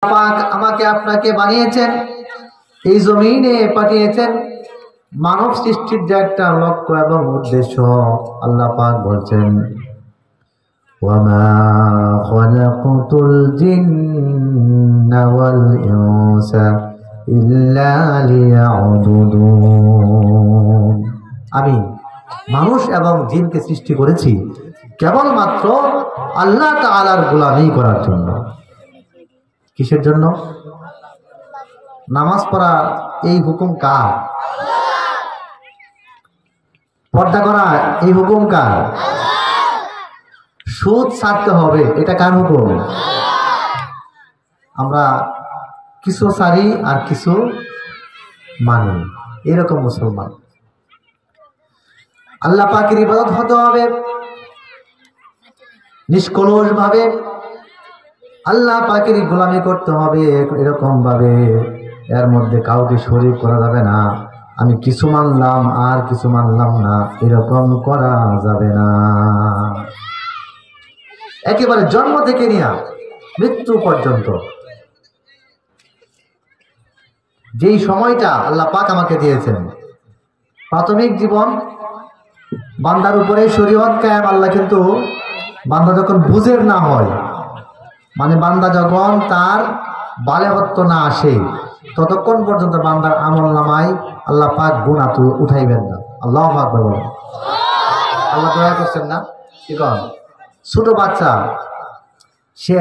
পাক আমাকে আপনাকে বানিয়েছেন, এই জমিনে পাঠিয়েছেন। মানব সৃষ্টির যে একটা লক্ষ্য এবং উদ্দেশ্য, আল্লাহ পাক বলছেন ওয়ামা খালাকতুল জিন্না ওয়াল ইনসা ইল্লা লিয়াবুদুন। আমি মানুষ এবং জিনকে সৃষ্টি করেছি কেবলমাত্র আল্লাহ তাআলার গোলামি করার জন্য। কিসের জন্য? নামাজ পড়া এই হুকুম কার? পর্দা করা এই হুকুম কার? সুদ ছাড়তে হবে এটা কার হুকুম? আমরা কিছু ছাড়ি আর কিছু মানি, এরকম মুসলমান। আল্লাহ পাকের ইবাদত হতে হবে নিষ্কলুষ ভাবে, আল্লাহ পাকের গোলামি করতে হবে এরকম ভাবে, এর মধ্যে কাউকে শরীক করা যাবে না। আমি কিছু মানলাম আর কিছু মানলাম না, এরকম করা যাবে না। একেবারে জন্ম থেকে নিয়ে মৃত্যু পর্যন্ত যেই সময়টা আল্লাহ পাক আমাকে দিয়েছেন, প্রাথমিক জীবন বান্দার উপরে শরীয়ত কায়েম। আল্লাহ কিন্তু বান্দা যখন বুঝের না হয়, মানে বান্দা যখন তার বালেগত্ব না আসে, ততক্ষণ পর্যন্ত বান্দার আমল নামায় আল্লাহ পাক গুনাহ উঠাইবেন না। আল্লাহু আকবার বলেন। আল্লাহ দয়া করছেন না? কি কন? ছোট বাচ্চা সে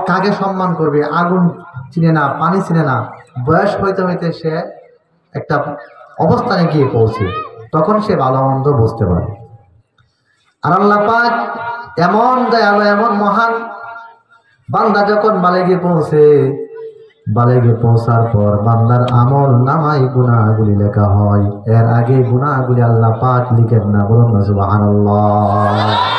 কাকে সম্মান করবে? আগুন চিনে না, পানি চিনে না। বয়স হইতে হইতে সে একটা অবস্থানে গিয়ে পৌঁছে, তখন সে ভালো মন্দ বুঝতে পারে। আর আল্লাহ পাক এমন দয়ালু, এমন মহান, বান্দা যখন বালেগে পৌঁছার পর বান্দার আমল নামায় গুনাহগুলি লেখা হয়। এর আগে গুনাহগুলি আল্লাহ পাক লিখেন না। বলুন না সুবহানাল্লাহ।